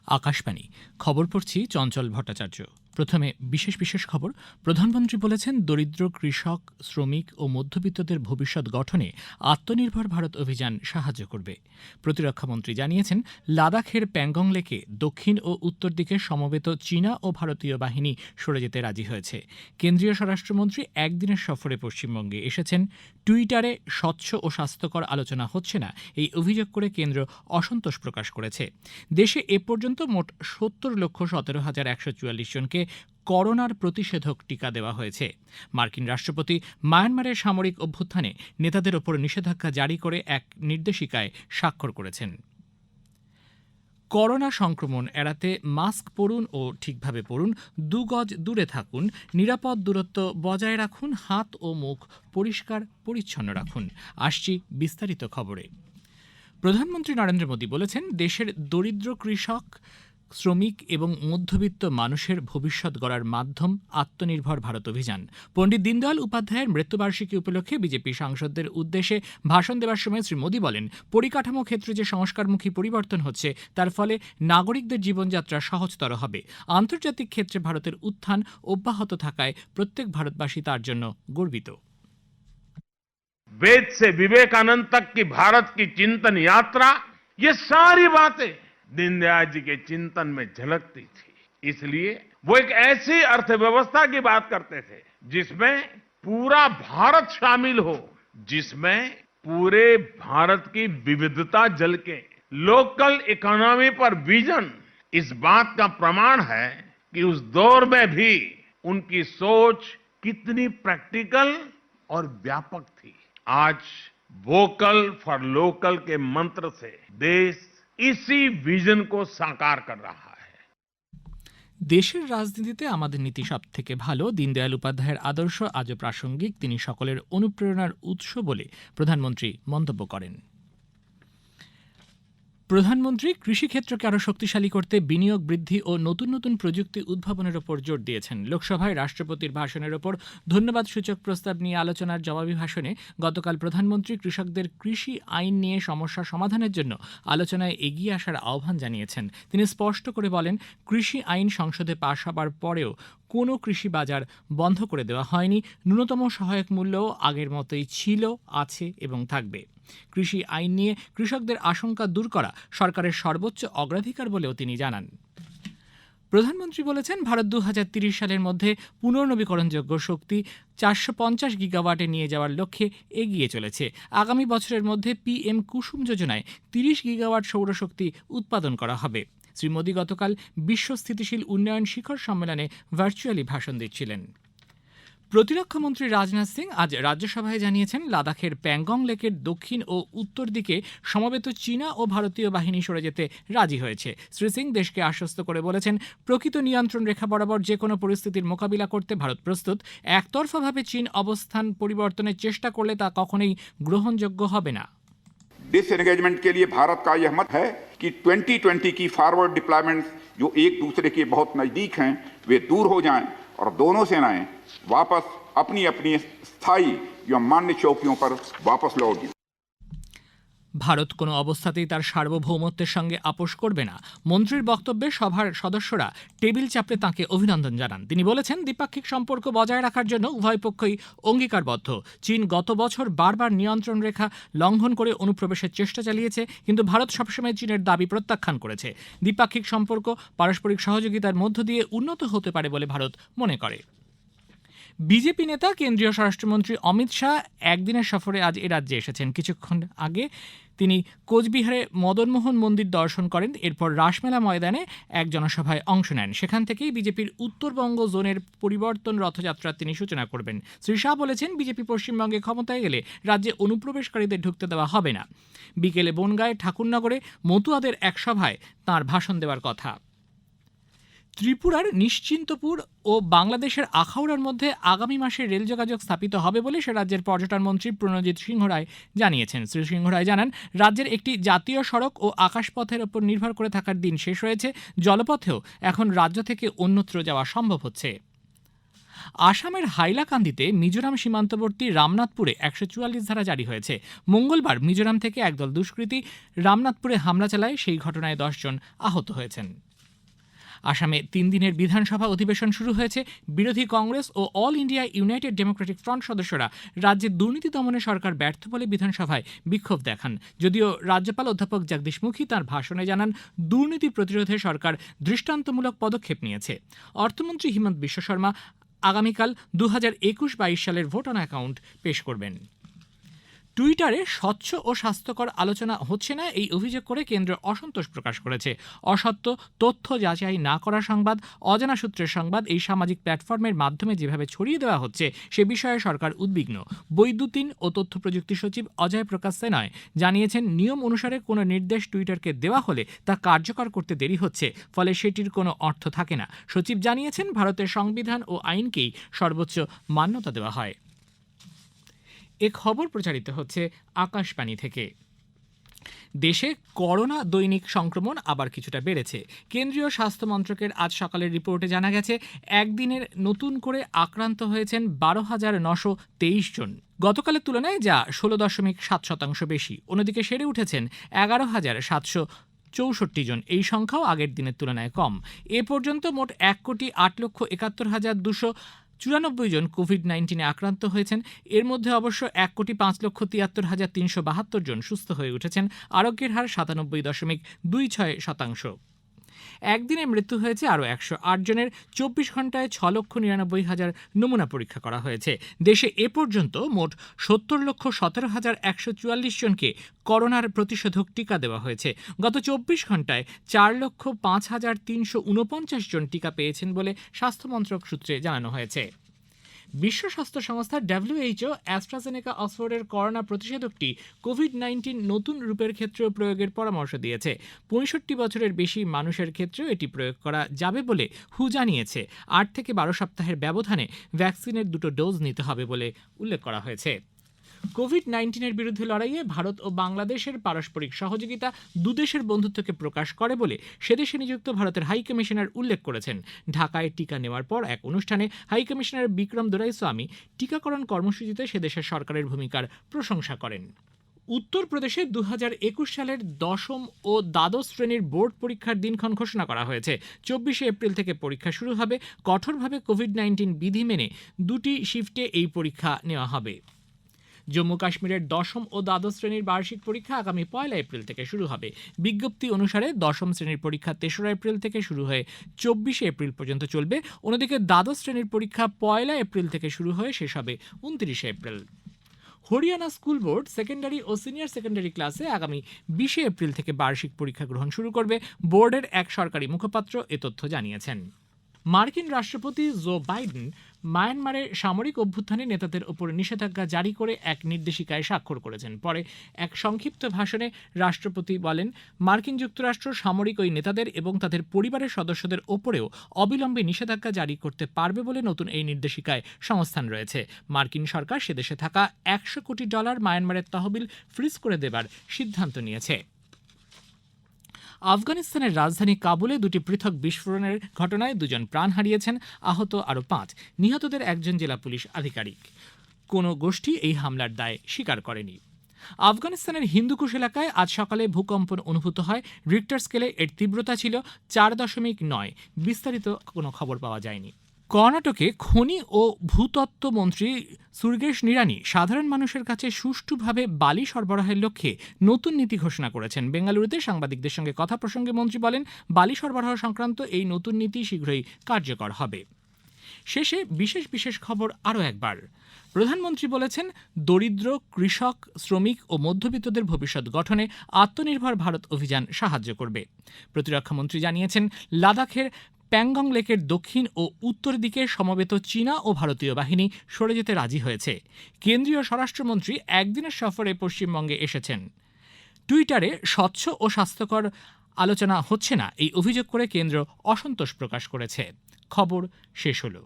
আকাশবাণী খবর পড়ছি চঞ্চল ভট্টাচার্য। প্রথমে বিশেষ বিশেষ খবর। প্রধানমন্ত্রী বলেছেন, দরিদ্র কৃষক, শ্রমিক ও মধ্যবিত্তদের ভবিষ্যৎ গঠনে আত্মনির্ভর ভারত অভিযান সাহায্য করবে। প্রতিরক্ষামন্ত্রী জানিয়েছেন, লাদাখের প্যাংগং লেকে দক্ষিণ ও উত্তর দিকে সমবেত চীনা ও ভারতীয় বাহিনী সরে যেতে রাজি হয়েছে। কেন্দ্রীয় স্বরাষ্ট্রমন্ত্রী একদিনের সফরে পশ্চিমবঙ্গে এসেছেন। টুইটারে স্বচ্ছ ও স্বাস্থ্যকর আলোচনা হচ্ছে না, এই অভিযোগ করে কেন্দ্র অসন্তোষ প্রকাশ করেছে। দেশে এ পর্যন্ত মোট 70,17,144 জনকে করোনার প্রতিষেধক টিকা দেওয়া হয়েছে। মার্কিন রাষ্ট্রপতি মায়ানমারের সামরিক অভ্যুত্থানে নেতাদের ওপর নিষেধাজ্ঞা জারি করে এক নির্দেশিকায় স্বাক্ষর করেছেন। করোনা সংক্রমণ এড়াতে মাস্ক পরুন ও ঠিকভাবে পরুন, 2 গজ দূরে থাকুন, নিরাপদ দূরত্ব বজায় রাখুন, হাত ও মুখ পরিষ্কার পরিচ্ছন্ন রাখুন। আসছি বিস্তারিত খবরে। প্রধানমন্ত্রী নরেন্দ্র মোদী বলেছেন, দেশের দরিদ্র কৃষক, শ্রমিক এবং মধ্যবিত্ত মানুষের ভবিষ্যৎ গড়ার মাধ্যম আত্মনির্ভর ভারত অভিযান। পণ্ডিত দীনদয়াল উপাধ্যায়ের মৃত্যুবার্ষিকী উপলক্ষে বিজেপি সাংসদদের উদ্দেশ্যে ভাষণ দেওয়ার সময় শ্রী মোদী বলেন, পরিকাঠামো ক্ষেত্রে যে সংস্কারমুখী পরিবর্তন হচ্ছে তার ফলে নাগরিকদের জীবনযাত্রা সহজতর হবে। আন্তর্জাতিক ক্ষেত্রে ভারতের উত্থান অব্যাহত থাকায় প্রত্যেক ভারতবাসী তার জন্য গর্বিত। वेद से विवेकानंद तक की भारत की चिंतन यात्रा, ये सारी बातें दीनदयाल जी के चिंतन में झलकती थी। इसलिए वो एक ऐसी अर्थव्यवस्था की बात करते थे जिसमें पूरा भारत शामिल हो, जिसमें पूरे भारत की विविधता झलके। लोकल इकोनॉमी पर विजन इस बात का प्रमाण है कि उस दौर में भी उनकी सोच कितनी प्रैक्टिकल और व्यापक थी। आज वोकल फॉर लोकल के मंत्र से देश इसी विजन को साकार कर रहा है। দেশের রাজনীতিতে আমাদের নীতি সব থেকে ভালো। দীনদয়াল উপাধ্যায়ের আদর্শ আজও প্রাসঙ্গিক। তিনি সকলের অনুপ্রেরণার উৎস বলে প্রধানমন্ত্রী মন্তব্য করেন। প্রধানমন্ত্রী কৃষিক্ষেত্রকে আরও শক্তিশালী করতে বিনিয়োগ বৃদ্ধি ও নতুন নতুন প্রযুক্তি উদ্ভাবনের ওপর জোর দিয়েছেন। লোকসভায় রাষ্ট্রপতির ভাষণের ওপর ধন্যবাদসূচক প্রস্তাব নিয়ে আলোচনার জবাবি ভাষণে গতকাল প্রধানমন্ত্রী কৃষকদের কৃষি আইন নিয়ে সমস্যা সমাধানের জন্য আলোচনায় এগিয়ে আসার আহ্বান জানিয়েছেন। তিনি স্পষ্ট করে বলেন, কৃষি আইন সংসদে পাশ হবার পরেও কোনো কৃষি বাজার বন্ধ করে দেওয়া হয়নি। ন্যূনতম সহায়ক মূল্যও আগের মতোই ছিল, আছে এবং থাকবে। কৃষি আইন নিয়ে কৃষকদের আশঙ্কা দূর করা সরকারের সর্বোচ্চ অগ্রাধিকার বলেও তিনি জানান। প্রধানমন্ত্রী বলেছেন, ভারত 2030 সালের মধ্যে পুনর্নবীকরণযোগ্য শক্তি 450 গিগাওয়াটে নিয়ে যাওয়ার লক্ষ্যে এগিয়ে চলেছে। আগামী বছরের মধ্যে PM কুসুম যোজনায় 30 গিগাওয়াট সৌরশক্তি উৎপাদন করা হবে। শ্রী মোদী গতকাল বিশ্ব স্থিতিশীল উন্নয়ন শিখর সম্মেলনে ভার্চুয়ালি ভাষণ দিচ্ছিলেন। প্রতিরক্ষামন্ত্রী রাজনাথ সিং আজ রাজ্যসভায় জানিয়েছেন, লাদাখের প্যাংগং লেকের দক্ষিণ ও উত্তর দিকে সমবেত চীনা ও ভারতীয় বাহিনী সরে যেতে রাজি হয়েছে। শ্রী সিং দেশকে আশ্বস্ত করে বলেছেন, প্রকৃত নিয়ন্ত্রণ রেখা বরাবর যে কোনো পরিস্থিতির মোকাবিলা করতে ভারত প্রস্তুত। একতরফাভাবে চীন অবস্থান পরিবর্তনের চেষ্টা করলে তা কখনোই গ্রহণযোগ্য হবে না। डिसएंगेजमेंट के लिए भारत का यह मत है कि 2020 की फॉरवर्ड डिप्लॉयमेंट्स जो एक दूसरे के बहुत नजदीक हैं वे दूर हो जाएं और दोनों सेनाएं वापस अपनी अपनी स्थायी या मान्य चौकियों पर वापस लौटें। ভারত কোনো অবস্থাতেই তার সার্বভৌমত্বের সঙ্গে আপোষ করবে না। মন্ত্রীর বক্তব্যে সভার সদস্যরা টেবিল চাপড়ে তাঁকে অভিনন্দন জানান। তিনি বলেছেন, দ্বিপাক্ষিক সম্পর্ক বজায় রাখার জন্য উভয় পক্ষই অঙ্গীকারবদ্ধ। চীন গত বছর বারবার নিয়ন্ত্রণ রেখা লঙ্ঘন করে অনুপ্রবেশের চেষ্টা চালিয়েছে, কিন্তু ভারত সবসময় চীনের দাবি প্রত্যাখ্যান করেছে। দ্বিপাক্ষিক সম্পর্ক পারস্পরিক সহযোগিতার মধ্য দিয়ে উন্নত হতে পারে বলে ভারত মনে করে। বিজেপি নেতা কেন্দ্রীয় স্বরাষ্ট্রমন্ত্রী অমিত শাহ একদিনের সফরে আজ এ রাজ্যে এসেছেন। কিছুক্ষণ আগে তিনি কোচবিহারে মদনমোহন মন্দির দর্শন করেন। এরপর রাসমেলা ময়দানে এক জনসভায় অংশ নেন। সেখান থেকেই বিজেপির উত্তরবঙ্গ জোনের পরিবর্তন রথযাত্রার তিনি সূচনা করবেন। শ্রী শাহ বলেছেন, বিজেপি পশ্চিমবঙ্গে ক্ষমতায় গেলে রাজ্যে অনুপ্রবেশকারীদের ঢুকতে দেওয়া হবে না। বিকেলে বনগাঁয় ঠাকুরনগরে মতুয়াদের এক সভায় তাঁর ভাষণ দেওয়ার কথা। ত্রিপুরার নিশ্চিন্তপুর ও বাংলাদেশের আখাউড়ার মধ্যে আগামী মাসে রেল যোগাযোগ স্থাপিত হবে বলে সে রাজ্যের পর্যটন মন্ত্রী প্রণজিৎ সিংহ রায় জানিয়েছেন। শ্রী সিংহ রায় জানান, রাজ্যের একটি জাতীয় সড়ক ও আকাশপথের ওপর নির্ভর করে থাকার দিন শেষ হয়েছে। জলপথেও এখন রাজ্য থেকে অন্যত্র যাওয়া সম্ভব হচ্ছে। আসামের হাইলাকান্দিতে মিজোরাম সীমান্তবর্তী রামনাথপুরে 144 ধারা জারি হয়েছে। মঙ্গলবার মিজোরাম থেকে একদল দুষ্কৃতী রামনাথপুরে হামলা চালায়। সেই ঘটনায় 10 জন আহত হয়েছেন। আসামে 3 দিনের বিধানসভা অধিবেশন শুরু হয়েছে। বিরোধী কংগ্রেস ও all India United Democratic Front সদস্যরা রাজ্যে দুর্নীতি দমনে সরকার ব্যর্থ বলে বিধানসভায় বিক্ষোভ দেখান। যদিও রাজ্যপাল অধ্যাপক জগদীশ মুখী তাঁর ভাষণে জানান, দুর্নীতি প্রতিরোধে সরকার দৃষ্টান্তমূলক পদক্ষেপ নিয়েছে। অর্থমন্ত্রী হিমন্ত বিশ্ব শর্মা আগামীকাল 2021-22 সালের ভোট অন অ্যাকাউন্ট পেশ করবেন। টুইটারে স্বচ্ছ ও স্বাস্থ্যকর আলোচনা হচ্ছে না এই অভিযোগ করে কেন্দ্র অসন্তোষ প্রকাশ করেছে। অসত্য তথ্য যাচাই না করা সংবাদ, অজানা সূত্রের সংবাদ এই সামাজিক প্ল্যাটফর্মের মাধ্যমে যেভাবে ছড়িয়ে দেওয়া হচ্ছে সে বিষয়ে সরকার উদ্বিগ্ন। বৈদ্যুতিন ও তথ্য প্রযুক্তি সচিব অজয় প্রকাশ সেনয় জানিয়েছেন, নিয়ম অনুসারে কোনো নির্দেশ টুইটারকে দেওয়া হলে তা কার্যকর করতে দেরি হচ্ছে, ফলে সেটির কোনো অর্থ থাকে না। সচিব জানিয়েছেন, ভারতের সংবিধান ও আইনকেই সর্বোচ্চ মান্যতা দেওয়া হয়। এ খবর প্রচারিত হচ্ছে আকাশবাণী থেকে। দেশে করোনা দৈনিক সংক্রমণ আবার কিছুটা বেড়েছে। কেন্দ্রীয় স্বাস্থ্য মন্ত্রকের আজ সকালের রিপোর্টে জানা গেছে, একদিনের নতুন করে আক্রান্ত হয়েছেন 12,923 জন। গতকালের তুলনায় যা 16.7% বেশি। অন্যদিকে সেরে উঠেছেন 11,764 জন। এই সংখ্যাও আগের দিনের তুলনায় কম। এ পর্যন্ত মোট 1,08,71,294 জন কোভিড-19 আক্রান্ত হয়েছেন। এর মধ্যে অবশ্য 1,05,73,372 জন সুস্থ হয়ে উঠেছেন। আরোগ্যের হার 97.26%। একদিনে মৃত্যু হয়েছে আরও 108 জনের। 24 ঘন্টায় 6,99,000 নমুনা পরীক্ষা করা হয়েছে। দেশে এ পর্যন্ত মোট 70,17,144 জনকে করোনার প্রতিষেধক টিকা দেওয়া হয়েছে। গত 24 ঘন্টায় 4,05,349 জন টিকা পেয়েছেন বলে স্বাস্থ্য মন্ত্রক সূত্রে জানানো হয়েছে। বিশ্ব স্বাস্থ্য সংস্থা WHO অ্যাস্ট্রাজেনেকা অক্সফোর্ডের করোনা প্রতিষেধকটি কোভিড-19 নতুন রূপের ক্ষেত্রেও প্রয়োগের পরামর্শ দিয়েছে। 65 বছরের বেশি মানুষের ক্ষেত্রেও এটি প্রয়োগ করা যাবে বলে হু জানিয়েছে। 8 থেকে 12 সপ্তাহের ব্যবধানে ভ্যাকসিনের 2টো ডোজ নিতে হবে বলে উল্লেখ করা হয়েছে। কোভিড-19 বিরুদ্ধে লড়াইয়ে ভারত ও বাংলাদেশের পারস্পরিক সহযোগিতা দুদেশের বন্ধুত্বকে প্রকাশ করে বলে সেদেশে নিযুক্ত ভারতের হাই কমিশনার উল্লেখ করেছেন। ঢাকায় টিকা নেওয়ার পর এক অনুষ্ঠানে হাই কমিশনার বিক্রম দোরাইস্বামী টিকাকরণ কর্মসূচিতে সেদেশের সরকারের ভূমিকার প্রশংসা করেন। উত্তরপ্রদেশে 2021 সালের 10ম ও দ্বাদশ শ্রেণীর বোর্ড পরীক্ষার দিনক্ষণ ঘোষণা করা হয়েছে। 24 এপ্রিল থেকে পরীক্ষা শুরু হবে। কঠোরভাবে কোভিড-19 বিধি মেনে 2টি শিফটে এই পরীক্ষা নেওয়া হবে। জম্মু কাশ্মীরের 10ম ও দ্বাদশ শ্রেণীর বার্ষিক পরীক্ষা আগামী 1 এপ্রিল থেকে শুরু হবে। বিজ্ঞপ্তি অনুসারে 10ম শ্রেণীর পরীক্ষা 3রা এপ্রিল থেকে শুরু হয়ে 24 এপ্রিল পর্যন্ত চলবে। অন্যদিকে দ্বাদশ শ্রেণীর পরীক্ষা 1 এপ্রিল থেকে শুরু হয়ে শেষ হবে 29 April. Haryana school board secondary ও সিনিয়র সেকেন্ডারি ক্লাসে আগামী 20 এপ্রিল থেকে বার্ষিক পরীক্ষা গ্রহণ শুরু করবে। বোর্ডের এক সরকারি মুখপাত্র এ তথ্য জানিয়েছেন। মার্কিন রাষ্ট্রপতি জো বাইডেন মায়ানমারে সামরিক অভ্যুত্থানে নেতাদের ওপর নিষেধাজ্ঞা জারি করে এক নির্দেশিকায় স্বাক্ষর করেছেন। পরে এক সংক্ষিপ্ত ভাষণে রাষ্ট্রপতি বলেন, মার্কিন যুক্তরাষ্ট্র সামরিক ওই নেতাদের এবং তাদের পরিবারের সদস্যদের ওপরেও অবিলম্বে নিষেধাজ্ঞা জারি করতে পারবে বলে নতুন এই নির্দেশিকায় সংস্থান রয়েছে। মার্কিন সরকার সেদেশে থাকা $100 কোটি মায়ানমারের তহবিল ফ্রিজ করে দেবার সিদ্ধান্ত নিয়েছে। আফগানিস্তানের রাজধানী কাবুলে 2টি পৃথক বিস্ফোরণের ঘটনায় 2 জন প্রাণ হারিয়েছেন, আহত আরও 5। নিহতদের একজন জেলা পুলিশ আধিকারিক। কোনো গোষ্ঠী এই হামলার দায় স্বীকার করেনি। আফগানিস্তানের হিন্দুকুশ এলাকায় আজ সকালে ভূকম্পন অনুভূত হয়। রিক্টার স্কেলে এর তীব্রতা ছিল 4.9। বিস্তারিত কোনো খবর পাওয়া যায়নি। কর্ণাটকে খনি ও ভূতত্ত্ব মন্ত্রী সুরগেশ নিরানি সাধারণ মানুষের কাছে সুষ্ঠুভাবে বালি সরবরাহের লক্ষ্যে নতুন নীতি ঘোষণা করেছেন। বেঙ্গালুরুতে সাংবাদিকদের সঙ্গে কথা প্রসঙ্গে মন্ত্রী বলেন, বালি সরবরাহ সংক্রান্ত এই নতুন নীতি শীঘ্রই কার্যকর হবে। শেষে বিশেষ খবর আরও একবার। প্রধানমন্ত্রী বলেছেন, দরিদ্র, কৃষক, শ্রমিক ও মধ্যবিত্তদের ভবিষ্যৎ গঠনে আত্মনির্ভর ভারত অভিযান সাহায্য করবে। প্রতিরক্ষামন্ত্রী জানিয়েছেন, লাদাখের প্যাংগং লেকের দক্ষিণ ও উত্তর দিকে সমবেত চীনা ও ভারতীয় বাহিনী সরে যেতে রাজি হয়েছে। কেন্দ্রীয় স্বরাষ্ট্রমন্ত্রী একদিনের সফরে পশ্চিমবঙ্গে এসেছেন। টুইটারে স্বচ্ছ ও স্বাস্থ্যকর আলোচনা হচ্ছে না এই অভিযোগ করে কেন্দ্র অসন্তোষ প্রকাশ করেছে। খবর শেষ হলো।